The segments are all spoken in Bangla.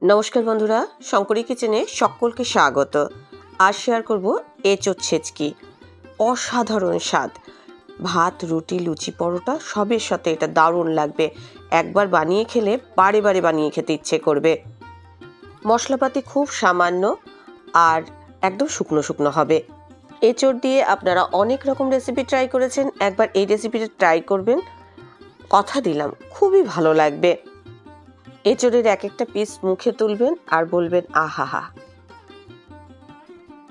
নমস্কার বন্ধুরা, শঙ্করী কিচেনে সকলকে স্বাগত। আজ শেয়ার করব এঁচোড় ছেচকি। অসাধারণ স্বাদ। ভাত, রুটি, লুচি, পরোটা সবের সাথে এটা দারুণ লাগবে। একবার বানিয়ে খেলে বারে বারে বানিয়ে খেতে ইচ্ছে করবে। মশলাপাতি খুব সামান্য আর একদম শুকনো শুকনো হবে। এঁচোড় দিয়ে আপনারা অনেক রকম রেসিপি ট্রাই করেছেন, একবার এই রেসিপিটা ট্রাই করবেন। কথা দিলাম খুবই ভালো লাগবে। এঁচোড়ের এক একটা পিস মুখে তুলবেন আর বলবেন আহা।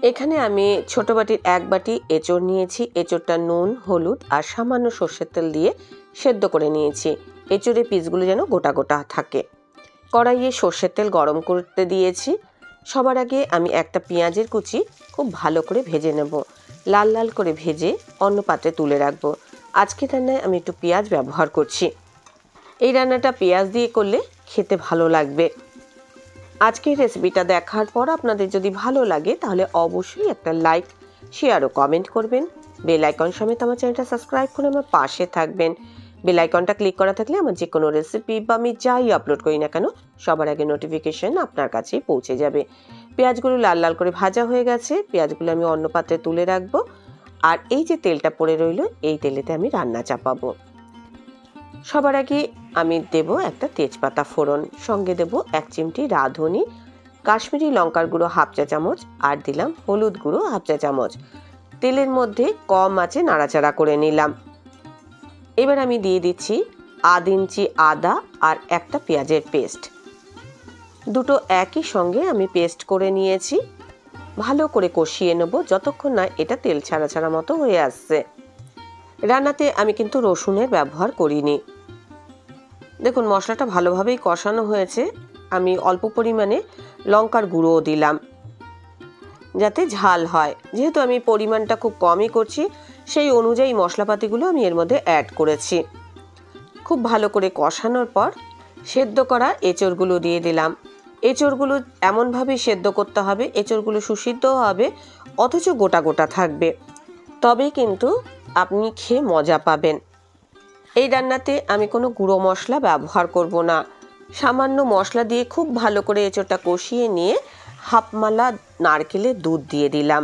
এখানে আমি ছোট বাটির এক বাটি এঁচোড় নিয়েছি। এঁচোড়টা নুন, হলুদ আর সামান্য সর্ষের তেল দিয়ে সেদ্ধ করে নিয়েছি। এঁচোড়ের পিসগুলো যেন গোটা গোটা থাকে। কড়াইয়ে সর্ষের তেল গরম করতে দিয়েছি। সবার আগে আমি একটা পেঁয়াজের কুচি খুব ভালো করে ভেজে নেব। লাল লাল করে ভেজে অন্য পাত্রে তুলে রাখবো। আজকের রান্নায় আমি একটু পেঁয়াজ ব্যবহার করছি। এই রান্নাটা পেঁয়াজ দিয়ে করলে খেতে ভালো লাগবে। আজকের রেসিপিটা দেখার পর আপনাদের যদি ভালো লাগে তাহলে অবশ্যই একটা লাইক, শেয়ার ও কমেন্ট করবেন। বেল আইকন সমেত আমার চ্যানেলটা সাবস্ক্রাইব করে আমার পাশে থাকবেন। বেল আইকনটা ক্লিক করা থাকলে আমার যে কোনো রেসিপি বা আমি যাই আপলোড করি না কেন সবার আগে নোটিফিকেশন আপনার কাছেই পৌঁছে যাবে। পেঁয়াজগুলো লাল লাল করে ভাজা হয়ে গেছে। পেঁয়াজগুলো আমি অন্য পাত্রে তুলে রাখবো। আর এই যে তেলটা পড়ে রইল, এই তেলেতে আমি রান্না চাপাবো। সবার আগে আমি দেব একটা তেজপাতা ফোড়ন, সঙ্গে দেব এক চিমটি রাঁধুনি, কাশ্মীরি লঙ্কার গুঁড়ো হাফ চা চামচ আর দিলাম হলুদ গুঁড়ো হাফ চা চামচ। তেলের মধ্যে কম আঁচে নাড়াচাড়া করে নিলাম। এবার আমি দিয়ে দিচ্ছি 1/2 ইঞ্চি আদা আর একটা পেঁয়াজের পেস্ট। দুটো একই সঙ্গে আমি পেস্ট করে নিয়েছি। ভালো করে কষিয়ে নেব যতক্ষণ না এটা তেল ছাড়া ছাড়া মতো হয়ে আসছে। রান্নাতে আমি কিন্তু রসুনের ব্যবহার করিনি। দেখুন মশলাটা ভালোভাবেই কষানো হয়েছে। আমি অল্প পরিমাণে লঙ্কার গুঁড়োও দিলাম যাতে ঝাল হয়। যেহেতু আমি পরিমাণটা খুব কমই করছি, সেই অনুযায়ী মশলাপাতিগুলো আমি এর মধ্যে অ্যাড করেছি। খুব ভালো করে কষানোর পর সেদ্ধ করা এঁচোড়গুলো দিয়ে দিলাম। এঁচোড়গুলো এমনভাবে সেদ্ধ করতে হবে, এঁচোড়গুলো সুসিদ্ধও হবে অথচ গোটা গোটা থাকবে, তবেই কিন্তু আপনি খেয়ে মজা পাবেন। এই রান্নাতে আমি কোনো গুঁড়ো মশলা ব্যবহার করব না। সামান্য মশলা দিয়ে খুব ভালো করে এঁচোড়টা কষিয়ে নিয়ে হাফমালা নারকেলের দুধ দিয়ে দিলাম।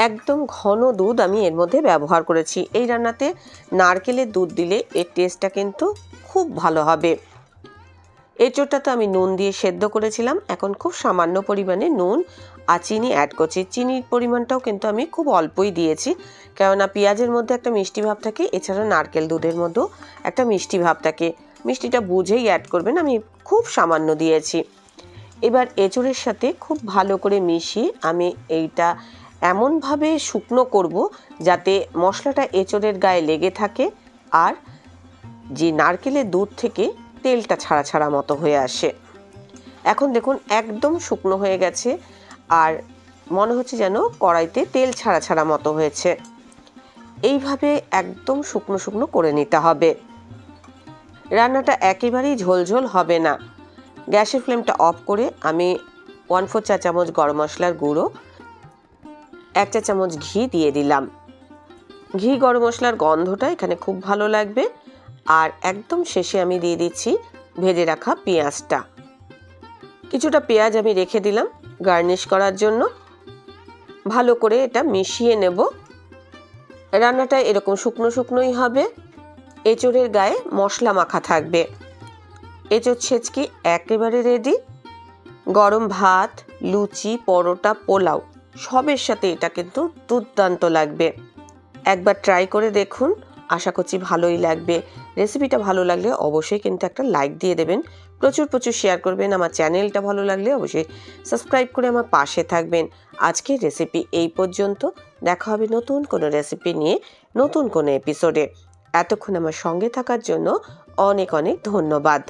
একদম ঘন দুধ আমি এর মধ্যে ব্যবহার করেছি। এই রান্নাতে নারকেলের দুধ দিলে এর টেস্টটা কিন্তু খুব ভালো হবে। এঁচোড়টা তো আমি নুন দিয়ে সেদ্ধ করেছিলাম, এখন খুব সামান্য পরিমাণে নুন আর চিনি অ্যাড করছি। চিনির পরিমাণটাও কিন্তু আমি খুব অল্পই দিয়েছি, কেননা পেঁয়াজের মধ্যে একটা মিষ্টি ভাব থাকে, এছাড়া নারকেল দুধের মধ্যেও একটা মিষ্টি ভাব থাকে। মিষ্টিটা বুঝেই অ্যাড করবেন, আমি খুব সামান্য দিয়েছি। এবার এঁচোড়ের সাথে খুব ভালো করে মিশিয়ে আমি এইটা এমনভাবে শুকনো করব যাতে মশলাটা এঁচোড়ের গায়ে লেগে থাকে আর যে নারকেলের দুধ থেকে তেলটা ছাড়া ছাড়া মতো হয়ে আসে। এখন দেখুন একদম শুকনো হয়ে গেছে আর মনে হচ্ছে যেন কড়াইতে তেল ছাড়া ছাড়া মতো হয়েছে। এইভাবে একদম শুকনো শুকনো করে নিতে হবে। রান্নাটা একেবারেই ঝোলঝোল হবে না। গ্যাসের ফ্লেমটা অফ করে আমি 1/4 চা চামচ গরম মশলার গুঁড়ো, 1 চা চামচ ঘি দিয়ে দিলাম। ঘি গরম মশলার গন্ধটা এখানে খুব ভালো লাগবে। আর একদম শেষে আমি দিয়ে দিচ্ছি ভেজে রাখা পেঁয়াজটা। কিছুটা পেঁয়াজ আমি রেখে দিলাম গার্নিশ করার জন্য। ভালো করে এটা মিশিয়ে নেব। রান্নাটা এরকম শুকনো শুকনোই হবে। এঁচোড়ের গায়ে মশলা মাখা থাকবে। এঁচোড় ছেচকি একেবারে রেডি। গরম ভাত, লুচি, পরোটা, পোলাও সবের সাথে এটা কিন্তু দুর্দান্ত লাগবে। একবার ট্রাই করে দেখুন, আশা করছি ভালোই লাগবে। রেসিপিটা ভালো লাগলে অবশ্যই কিন্তু একটা লাইক দিয়ে দেবেন, প্রচুর প্রচুর শেয়ার করবেন। আমার চ্যানেলটা ভালো লাগলে অবশ্যই সাবস্ক্রাইব করে আমার পাশে থাকবেন। আজকের রেসিপি এই পর্যন্ত। দেখা হবে নতুন কোনো রেসিপি নিয়ে নতুন কোনো এপিসোডে। এতক্ষণ আমার সঙ্গে থাকার জন্য অনেক অনেক ধন্যবাদ।